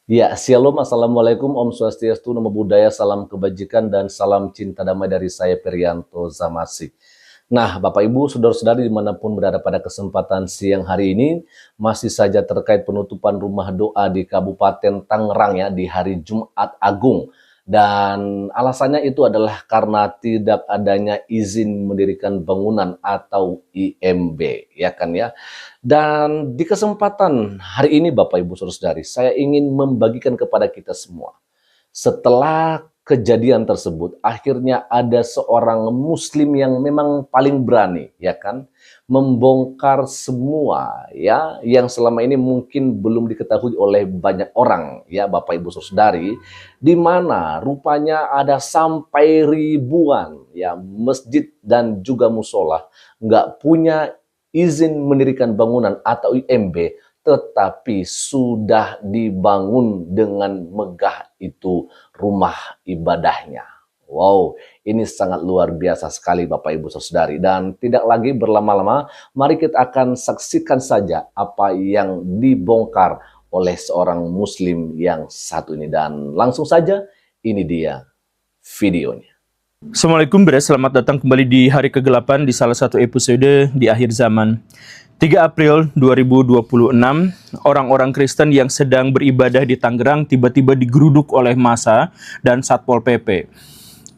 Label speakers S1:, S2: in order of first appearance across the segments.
S1: Ya, Shalom, Assalamualaikum, Om Swastiastu, Namo Buddhaya, salam kebajikan, dan salam cinta damai dari saya, Perianto Zamasi. Nah, Bapak Ibu, saudara-saudari dimanapun berada pada kesempatan siang hari ini, masih saja terkait penutupan rumah doa di Kabupaten Tangerang ya, di hari Jumat Agung. Dan alasannya itu adalah karena tidak adanya izin mendirikan bangunan atau IMB, ya kan ya. Dan di kesempatan hari ini Bapak Ibu Saudara-saudari, saya ingin membagikan kepada kita semua. Setelah kejadian tersebut, akhirnya ada seorang muslim yang memang paling berani, ya kan, membongkar semua ya yang selama ini mungkin belum diketahui oleh banyak orang ya Bapak Ibu Saudari, di mana rupanya ada sampai ribuan ya masjid dan juga musola nggak punya izin mendirikan bangunan atau IMB, tetapi sudah dibangun dengan megah itu rumah ibadahnya. Wow, ini sangat luar biasa sekali Bapak Ibu Saudari. Dan tidak lagi berlama-lama, mari kita akan saksikan saja apa yang dibongkar oleh seorang muslim yang satu ini. Dan langsung saja, ini dia videonya.
S2: Assalamualaikum, selamat datang kembali di hari ke-8 di salah satu episode di akhir zaman. 3 April 2026, orang-orang Kristen yang sedang beribadah di Tangerang tiba-tiba digeruduk oleh massa dan Satpol PP.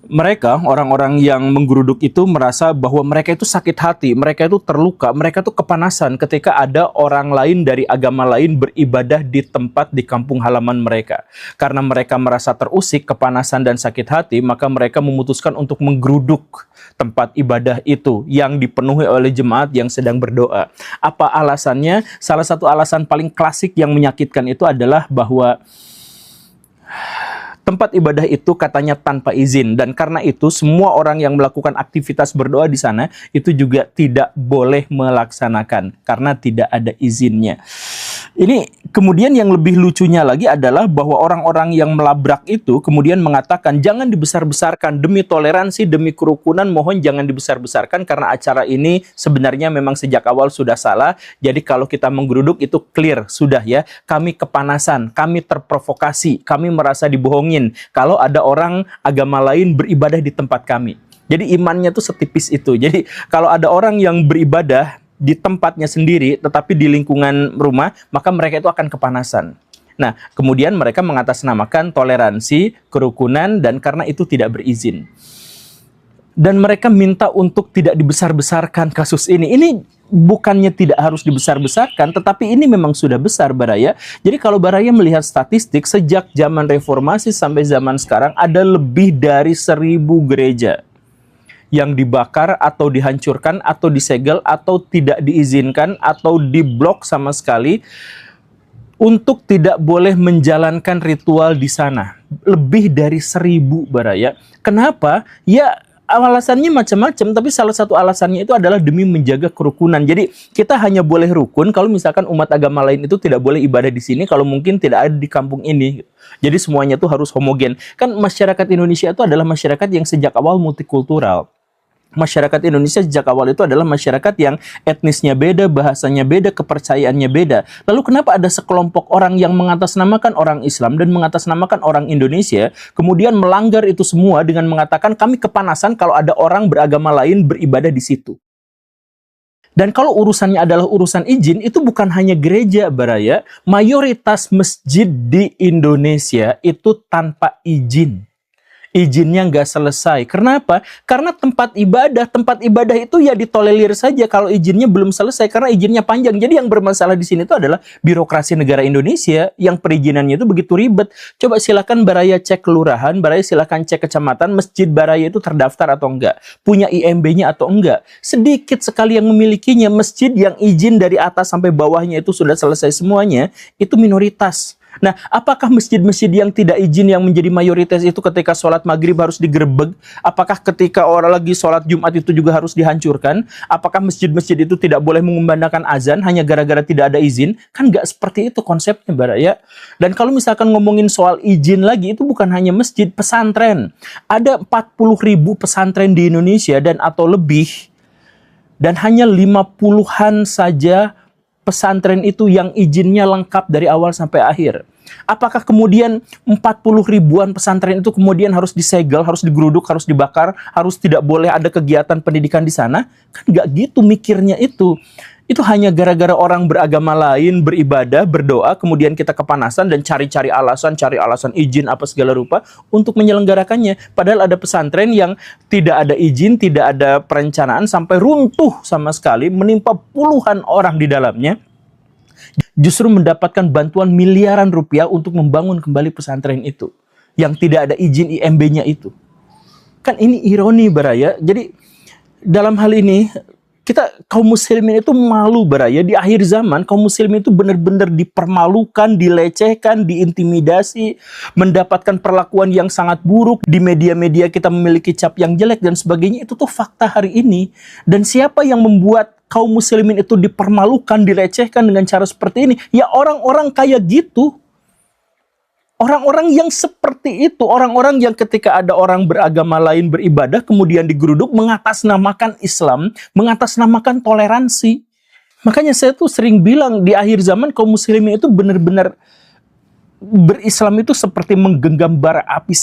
S2: Mereka, orang-orang yang menggeruduk itu merasa bahwa mereka itu sakit hati, mereka itu terluka, mereka itu kepanasan ketika ada orang lain dari agama lain beribadah di tempat di kampung halaman mereka. Karena mereka merasa terusik, kepanasan dan sakit hati, maka mereka memutuskan untuk menggeruduk tempat ibadah itu yang dipenuhi oleh jemaat yang sedang berdoa. Apa alasannya? Salah satu alasan paling klasik yang menyakitkan itu adalah bahwa tempat ibadah itu katanya tanpa izin, dan karena itu semua orang yang melakukan aktivitas berdoa di sana itu juga tidak boleh melaksanakan karena tidak ada izinnya. Ini kemudian yang lebih lucunya lagi adalah bahwa orang-orang yang melabrak itu kemudian mengatakan jangan dibesar-besarkan, demi toleransi, demi kerukunan, mohon jangan dibesar-besarkan karena acara ini sebenarnya memang sejak awal sudah salah. Jadi kalau kita menggeruduk itu clear, sudah ya, kami kepanasan, kami terprovokasi, kami merasa dibohongin kalau ada orang agama lain beribadah di tempat kami. Jadi imannya tuh setipis itu. Jadi kalau ada orang yang beribadah di tempatnya sendiri tetapi di lingkungan rumah, maka mereka itu akan kepanasan. Nah, kemudian mereka mengatasnamakan toleransi, kerukunan, dan karena itu tidak berizin. Dan mereka minta untuk tidak dibesar-besarkan kasus ini. Ini bukannya tidak harus dibesar-besarkan, tetapi ini memang sudah besar, Baraya. Jadi kalau Baraya melihat statistik, sejak zaman reformasi sampai zaman sekarang ada lebih dari 1.000 gereja yang dibakar atau dihancurkan atau disegel atau tidak diizinkan atau diblok sama sekali untuk tidak boleh menjalankan ritual di sana. Lebih dari 1.000, Baraya. Kenapa? Ya, alasannya macam-macam, tapi salah satu alasannya itu adalah demi menjaga kerukunan. Jadi kita hanya boleh rukun kalau misalkan umat agama lain itu tidak boleh ibadah di sini, kalau mungkin tidak ada di kampung ini. Jadi semuanya itu harus homogen. Kan masyarakat Indonesia itu adalah masyarakat yang sejak awal multikultural. Masyarakat Indonesia sejak awal itu adalah masyarakat yang etnisnya beda, bahasanya beda, kepercayaannya beda. Lalu kenapa ada sekelompok orang yang mengatasnamakan orang Islam dan mengatasnamakan orang Indonesia, kemudian melanggar itu semua dengan mengatakan kami kepanasan kalau ada orang beragama lain beribadah di situ. Dan kalau urusannya adalah urusan izin, itu bukan hanya gereja, Baraya. Mayoritas masjid di Indonesia itu tanpa izin. Izinnya nggak selesai. Kenapa? Karena tempat ibadah itu ya ditolerir saja kalau izinnya belum selesai karena izinnya panjang. Jadi yang bermasalah di sini itu adalah birokrasi negara Indonesia yang perizinannya itu begitu ribet. Coba silakan Baraya cek kelurahan, Baraya silakan cek kecamatan, masjid Baraya itu terdaftar atau enggak, punya IMB-nya atau enggak. Sedikit sekali yang memilikinya. Masjid yang izin dari atas sampai bawahnya itu sudah selesai semuanya, itu minoritas. Nah, apakah masjid-masjid yang tidak izin yang menjadi mayoritas itu ketika sholat maghrib harus digerebek? Apakah ketika orang lagi sholat Jumat itu juga harus dihancurkan? Apakah masjid-masjid itu tidak boleh mengumandangkan azan hanya gara-gara tidak ada izin? Kan nggak seperti itu konsepnya, Baraya. Dan kalau misalkan ngomongin soal izin lagi, itu bukan hanya masjid, pesantren. Ada 40.000 pesantren di Indonesia dan atau lebih. Dan hanya 50-an saja pesantren itu yang izinnya lengkap dari awal sampai akhir. Apakah kemudian 40 ribuan pesantren itu kemudian harus disegel, harus digeruduk, harus dibakar, harus tidak boleh ada kegiatan pendidikan di sana? Kan nggak gitu mikirnya itu. Itu hanya gara-gara orang beragama lain beribadah, berdoa, kemudian kita kepanasan dan cari alasan izin apa segala rupa untuk menyelenggarakannya. Padahal ada pesantren yang tidak ada izin, tidak ada perencanaan, sampai runtuh sama sekali, menimpa puluhan orang di dalamnya. Justru mendapatkan bantuan miliaran rupiah untuk membangun kembali pesantren itu, yang tidak ada izin IMB-nya itu. Kan ini ironi Baraya. Jadi dalam hal ini, kita kaum muslimin itu malu Baraya. Di akhir zaman kaum muslimin itu benar-benar dipermalukan, dilecehkan, diintimidasi, mendapatkan perlakuan yang sangat buruk. Di media-media kita memiliki cap yang jelek dan sebagainya. Itu tuh fakta hari ini. Dan siapa yang membuat kaum muslimin itu dipermalukan, dilecehkan dengan cara seperti ini? Ya orang-orang kayak gitu. Orang-orang yang seperti itu, orang-orang yang ketika ada orang beragama lain beribadah, kemudian digeruduk, mengatasnamakan Islam, mengatasnamakan toleransi. Makanya saya tuh sering bilang, di akhir zaman kaum muslimin itu benar-benar berislam itu seperti menggenggam bara api.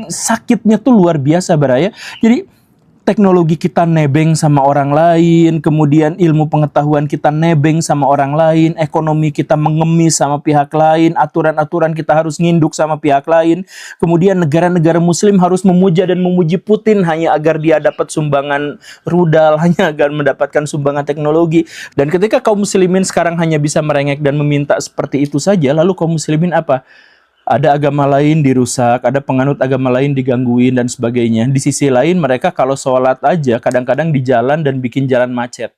S2: Sakitnya tuh luar biasa Baraya. Jadi teknologi kita nebeng sama orang lain, kemudian ilmu pengetahuan kita nebeng sama orang lain, ekonomi kita mengemis sama pihak lain, aturan-aturan kita harus nginduk sama pihak lain, kemudian negara-negara muslim harus memuja dan memuji Putin hanya agar dia dapat sumbangan rudal, hanya agar mendapatkan sumbangan teknologi. Dan ketika kaum muslimin sekarang hanya bisa merengek dan meminta seperti itu saja, lalu kaum muslimin apa? Ada agama lain dirusak, ada penganut agama lain digangguin dan sebagainya. Di sisi lain mereka kalau sholat aja kadang-kadang di jalan dan bikin jalan macet.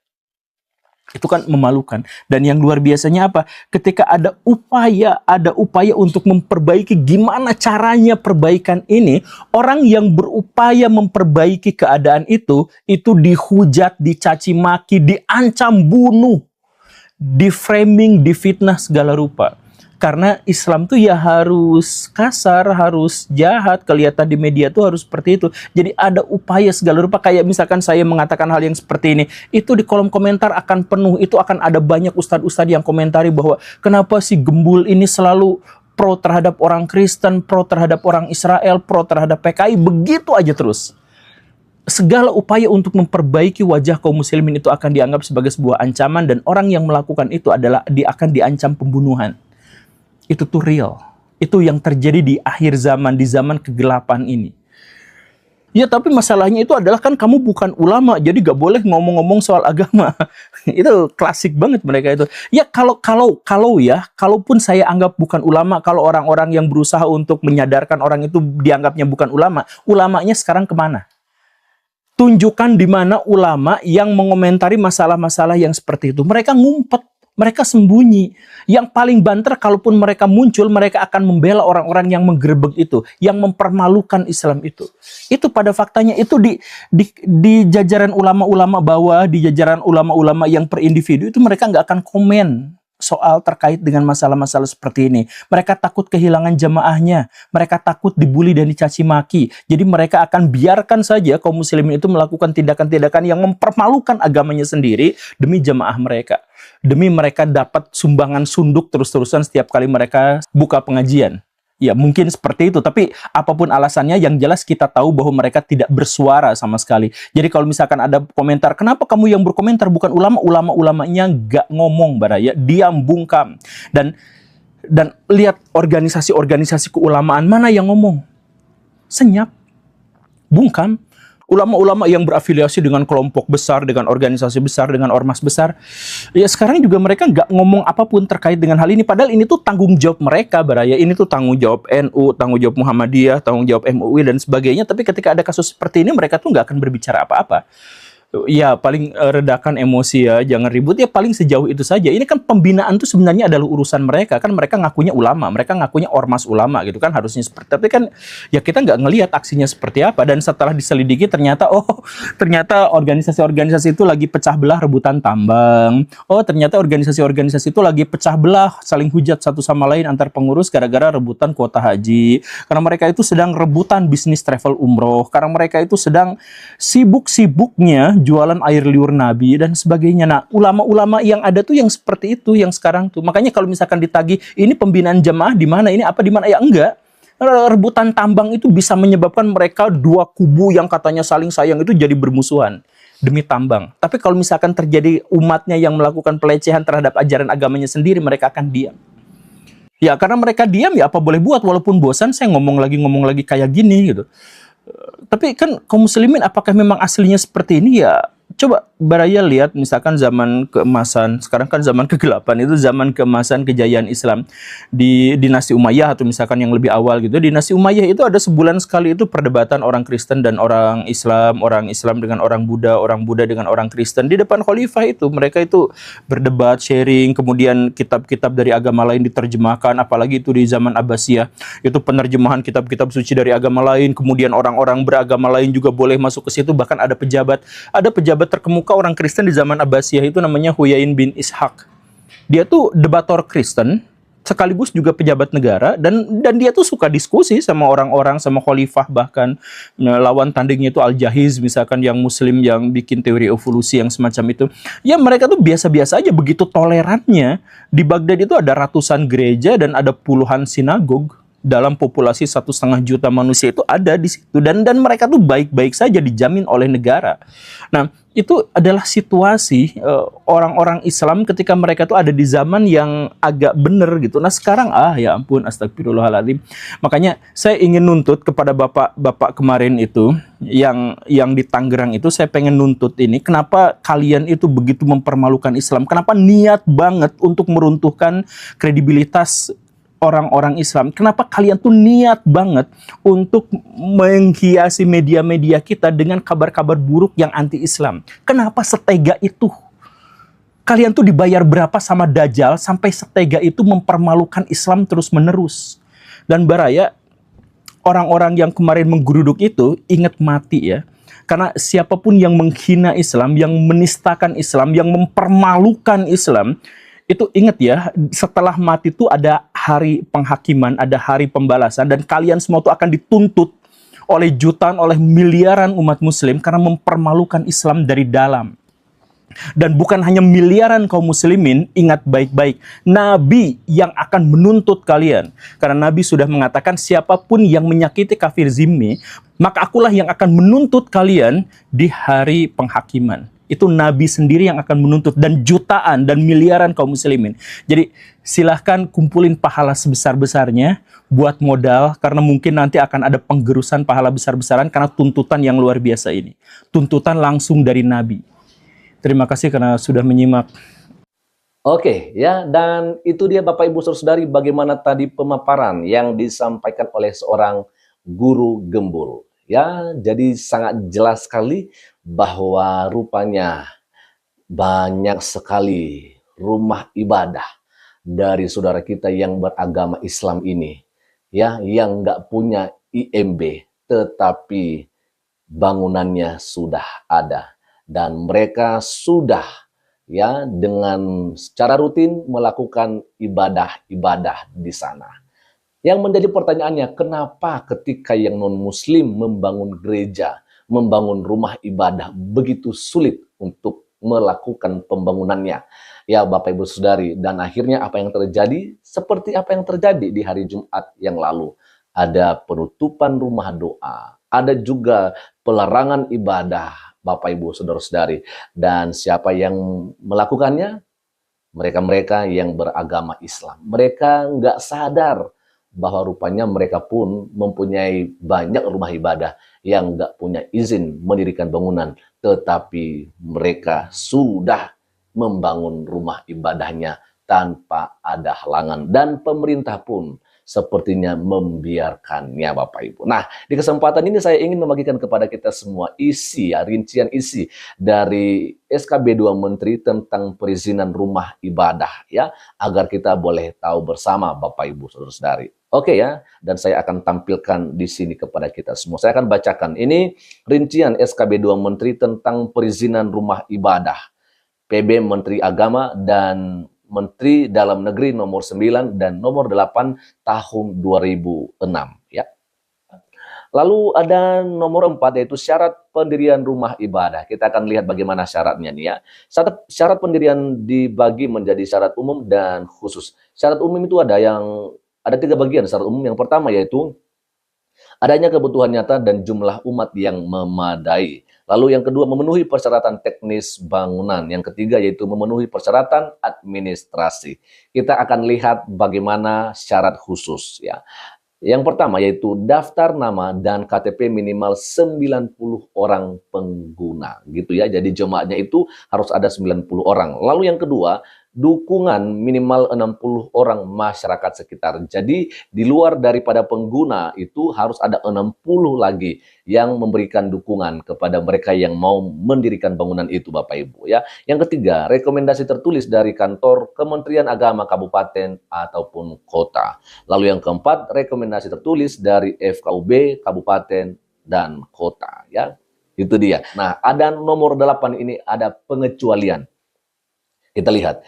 S2: Itu kan memalukan. Dan yang luar biasanya apa? Ketika ada upaya untuk memperbaiki, gimana caranya perbaikan ini, orang yang berupaya memperbaiki keadaan itu dihujat, dicaci maki, diancam bunuh, di-framing, difitnah segala rupa. Karena Islam tuh ya harus kasar, harus jahat, kelihatan di media tuh harus seperti itu. Jadi ada upaya segala rupa, kayak misalkan saya mengatakan hal yang seperti ini, itu di kolom komentar akan penuh, itu akan ada banyak ustadz-ustadz yang komentari bahwa kenapa si gembul ini selalu pro terhadap orang Kristen, pro terhadap orang Israel, pro terhadap PKI, begitu aja terus. Segala upaya untuk memperbaiki wajah kaum muslimin itu akan dianggap sebagai sebuah ancaman, dan orang yang melakukan itu akan diancam pembunuhan. Itu tuh real. Itu yang terjadi di akhir zaman, di zaman kegelapan ini. Ya, tapi masalahnya itu adalah kan kamu bukan ulama, jadi gak boleh ngomong-ngomong soal agama. Itu klasik banget mereka itu. Ya kalaupun saya anggap bukan ulama, kalau orang-orang yang berusaha untuk menyadarkan orang itu dianggapnya bukan ulama, ulamanya sekarang kemana? Tunjukkan di mana ulama yang mengomentari masalah-masalah yang seperti itu. Mereka ngumpet. Mereka sembunyi. Yang paling banter kalaupun mereka muncul, mereka akan membela orang-orang yang menggerebek itu, yang mempermalukan Islam itu. Itu pada faktanya itu di jajaran ulama-ulama bawah, di jajaran ulama-ulama yang per individu itu mereka nggak akan komen soal terkait dengan masalah-masalah seperti ini. Mereka takut kehilangan jamaahnya, mereka takut dibully dan dicaci maki. Jadi mereka akan biarkan saja kaum muslimin itu melakukan tindakan-tindakan yang mempermalukan agamanya sendiri demi jamaah mereka. Demi mereka dapat sumbangan sunduk terus-terusan setiap kali mereka buka pengajian. Ya mungkin seperti itu, tapi apapun alasannya yang jelas kita tahu bahwa mereka tidak bersuara sama sekali. Jadi kalau misalkan ada komentar, kenapa kamu yang berkomentar bukan ulama? Ulama-ulamanya nggak ngomong Baraya, diam bungkam. Dan lihat organisasi-organisasi keulamaan mana yang ngomong? Senyap, bungkam. Ulama-ulama yang berafiliasi dengan kelompok besar, dengan organisasi besar, dengan ormas besar, ya sekarang juga mereka nggak ngomong apapun terkait dengan hal ini. Padahal ini tuh tanggung jawab mereka, Baraya. Ini tuh tanggung jawab NU, tanggung jawab Muhammadiyah, tanggung jawab MUI dan sebagainya. Tapi ketika ada kasus seperti ini, mereka tuh nggak akan berbicara apa-apa. Ya paling redakan emosi ya, jangan ribut ya, paling sejauh itu saja. Ini kan pembinaan tuh sebenarnya adalah urusan mereka, kan mereka ngakunya ulama, mereka ngakunya ormas ulama gitu kan, harusnya seperti. Tapi kan ya kita nggak ngelihat aksinya seperti apa. Dan setelah diselidiki ternyata organisasi-organisasi itu lagi pecah belah rebutan tambang. Ternyata organisasi-organisasi itu lagi pecah belah, saling hujat satu sama lain antar pengurus gara-gara rebutan kuota haji. Karena mereka itu sedang rebutan bisnis travel umroh, karena mereka itu sedang sibuk-sibuknya jualan air liur Nabi dan sebagainya. Nah, ulama-ulama yang ada tuh yang seperti itu yang sekarang tuh. Makanya kalau misalkan ditagih, ini pembinaan jemaah di mana? Ini apa di mana? Ya enggak. Rebutan tambang itu bisa menyebabkan mereka dua kubu yang katanya saling sayang itu jadi bermusuhan demi tambang. Tapi kalau misalkan terjadi umatnya yang melakukan pelecehan terhadap ajaran agamanya sendiri, mereka akan diam. Ya, karena mereka diam ya apa boleh buat, walaupun bosan saya ngomong lagi kayak gini gitu. Tapi kan kaum muslimin apakah memang aslinya seperti ini ya? Coba Baraya lihat misalkan zaman keemasan, sekarang kan zaman kegelapan, itu zaman keemasan kejayaan Islam di dinasti Umayyah atau misalkan yang lebih awal gitu. Dinasti Umayyah itu ada sebulan sekali itu perdebatan orang Kristen dan orang Islam dengan orang Buddha dengan orang Kristen di depan khalifah itu. Mereka itu berdebat, sharing, kemudian kitab-kitab dari agama lain diterjemahkan, apalagi itu di zaman Abbasiyah. Itu penerjemahan kitab-kitab suci dari agama lain, kemudian orang-orang beragama lain juga boleh masuk ke situ, bahkan ada pejabat terkemuka orang Kristen di zaman Abbasiyah itu namanya Huyain bin Ishaq. Dia tuh debator Kristen sekaligus juga pejabat negara dan dia tuh suka diskusi sama orang-orang, sama khalifah, bahkan lawan tandingnya itu Al-Jahiz misalkan yang muslim yang bikin teori evolusi yang semacam itu. Ya mereka tuh biasa-biasa aja, begitu tolerannya. Di Baghdad itu ada ratusan gereja dan ada puluhan sinagog. Dalam populasi 1,5 juta manusia itu ada di situ dan mereka tuh baik-baik saja, dijamin oleh negara. Nah, itu adalah situasi orang-orang Islam ketika mereka tuh ada di zaman yang agak bener gitu. Nah, sekarang ya ampun, astagfirullahaladzim. Makanya saya ingin nuntut kepada bapak-bapak kemarin itu yang di Tangerang itu, saya pengen nuntut ini, kenapa kalian itu begitu mempermalukan Islam? Kenapa niat banget untuk meruntuhkan kredibilitas orang-orang Islam? Kenapa kalian tuh niat banget untuk menghiasi media-media kita dengan kabar-kabar buruk yang anti-Islam? Kenapa setega itu? Kalian tuh dibayar berapa sama Dajjal sampai setega itu mempermalukan Islam terus-menerus? Dan Baraya, orang-orang yang kemarin menggeruduk itu ingat mati ya. Karena siapapun yang menghina Islam, yang menistakan Islam, yang mempermalukan Islam, itu ingat ya, setelah mati itu ada hari penghakiman, ada hari pembalasan, dan kalian semua itu akan dituntut oleh jutaan, oleh miliaran umat muslim karena mempermalukan Islam dari dalam. Dan bukan hanya miliaran kaum muslimin, ingat baik-baik, Nabi yang akan menuntut kalian. Karena Nabi sudah mengatakan siapapun yang menyakiti kafir zimmi, maka akulah yang akan menuntut kalian di hari penghakiman. Itu Nabi sendiri yang akan menuntut, dan jutaan dan miliaran kaum muslimin. Jadi silahkan kumpulin pahala sebesar-besarnya buat modal, karena mungkin nanti akan ada penggerusan pahala besar-besaran karena tuntutan yang luar biasa ini. Tuntutan langsung dari Nabi. Terima kasih karena sudah menyimak.
S1: Oke, ya, dan itu dia Bapak Ibu Saudari bagaimana tadi pemaparan yang disampaikan oleh seorang guru gembul. Ya, jadi sangat jelas sekali bahwa rupanya banyak sekali rumah ibadah dari saudara kita yang beragama Islam ini, ya, yang nggak punya IMB, tetapi bangunannya sudah ada dan mereka sudah ya dengan secara rutin melakukan ibadah-ibadah di sana. Yang menjadi pertanyaannya, kenapa ketika yang non-muslim membangun gereja, membangun rumah ibadah begitu sulit untuk melakukan pembangunannya? Ya Bapak Ibu Saudari, dan akhirnya apa yang terjadi? Seperti apa yang terjadi di hari Jumat yang lalu. Ada penutupan rumah doa, ada juga pelarangan ibadah Bapak Ibu Saudara-saudari. Dan siapa yang melakukannya? Mereka-mereka yang beragama Islam. Mereka nggak sadar bahwa rupanya mereka pun mempunyai banyak rumah ibadah yang nggak punya izin mendirikan bangunan, tetapi mereka sudah membangun rumah ibadahnya tanpa ada halangan, dan pemerintah pun sepertinya membiarkannya Bapak Ibu. Nah, di kesempatan ini saya ingin membagikan kepada kita semua rincian isi dari SKB 2 Menteri tentang perizinan rumah ibadah ya, agar kita boleh tahu bersama Bapak Ibu Saudara-saudari. Oke ya, dan saya akan tampilkan di sini kepada kita semua. Saya akan bacakan ini rincian SKB 2 Menteri tentang perizinan rumah ibadah. PB Menteri Agama dan Menteri Dalam Negeri nomor 9 dan nomor 8 tahun 2006 ya. Lalu ada nomor 4 yaitu syarat pendirian rumah ibadah. Kita akan lihat bagaimana syaratnya nih ya. Syarat pendirian dibagi menjadi syarat umum dan khusus. Syarat umum itu ada 3 bagian syarat umum. Yang pertama yaitu adanya kebutuhan nyata dan jumlah umat yang memadai. Lalu yang kedua, memenuhi persyaratan teknis bangunan. Yang ketiga yaitu memenuhi persyaratan administrasi. Kita akan lihat bagaimana syarat khusus ya. Yang pertama yaitu daftar nama dan KTP minimal 90 orang pengguna gitu ya. Jadi jemaatnya itu harus ada 90 orang. Lalu yang kedua, dukungan minimal 60 orang masyarakat sekitar. Jadi di luar daripada pengguna itu harus ada 60 lagi yang memberikan dukungan kepada mereka yang mau mendirikan bangunan itu Bapak Ibu ya. Yang ketiga, rekomendasi tertulis dari kantor Kementerian Agama kabupaten ataupun kota. Lalu yang keempat, rekomendasi tertulis dari FKUB kabupaten dan kota ya. Itu dia. Nah, ada nomor 8 ini ada pengecualian. Kita lihat,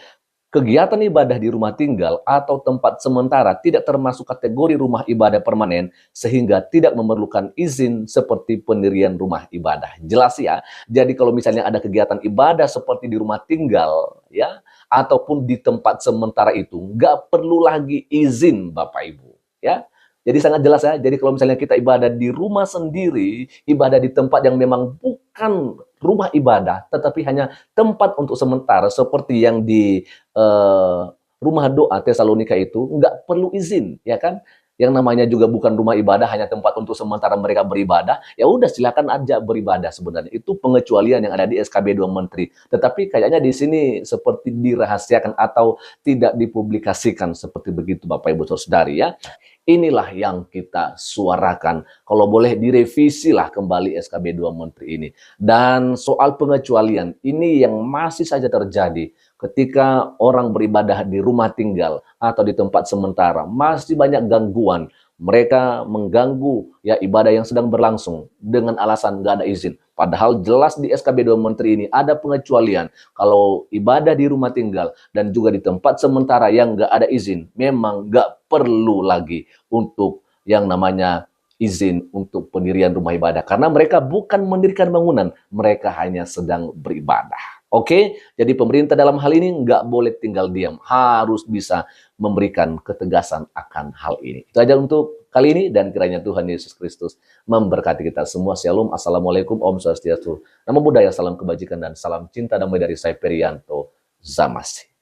S1: kegiatan ibadah di rumah tinggal atau tempat sementara tidak termasuk kategori rumah ibadah permanen sehingga tidak memerlukan izin seperti pendirian rumah ibadah. Jelas ya. Jadi kalau misalnya ada kegiatan ibadah seperti di rumah tinggal ya ataupun di tempat sementara itu nggak perlu lagi izin Bapak Ibu ya. Jadi sangat jelas ya. Jadi kalau misalnya kita ibadah di rumah sendiri, ibadah di tempat yang memang bukan rumah ibadah, tetapi hanya tempat untuk sementara, seperti yang di rumah doa Tesalonika itu, nggak perlu izin, ya kan? Yang namanya juga bukan rumah ibadah, hanya tempat untuk sementara mereka beribadah, ya udah silakan aja beribadah sebenarnya. Itu pengecualian yang ada di SKB 2 Menteri. Tetapi kayaknya di sini seperti dirahasiakan atau tidak dipublikasikan seperti begitu Bapak Ibu Saudari ya. Inilah yang kita suarakan. Kalau boleh direvisi lah kembali SKB 2 Menteri ini. Dan soal pengecualian, ini yang masih saja terjadi ketika orang beribadah di rumah tinggal atau di tempat sementara. Masih banyak gangguan. Mereka mengganggu ya ibadah yang sedang berlangsung dengan alasan nggak ada izin. Padahal jelas di SKB 2 Menteri ini ada pengecualian. Kalau ibadah di rumah tinggal dan juga di tempat sementara yang nggak ada izin, memang nggak perlu lagi untuk yang namanya izin untuk pendirian rumah ibadah. Karena mereka bukan mendirikan bangunan, mereka hanya sedang beribadah. Oke, jadi pemerintah dalam hal ini nggak boleh tinggal diam, harus bisa memberikan ketegasan akan hal ini. Itu aja untuk kali ini dan kiranya Tuhan Yesus Kristus memberkati kita semua. Shalom, Assalamualaikum, Om Swastiastu, Namo Buddhaya, salam kebajikan dan salam cinta damai dari saya Perianto Zamasi.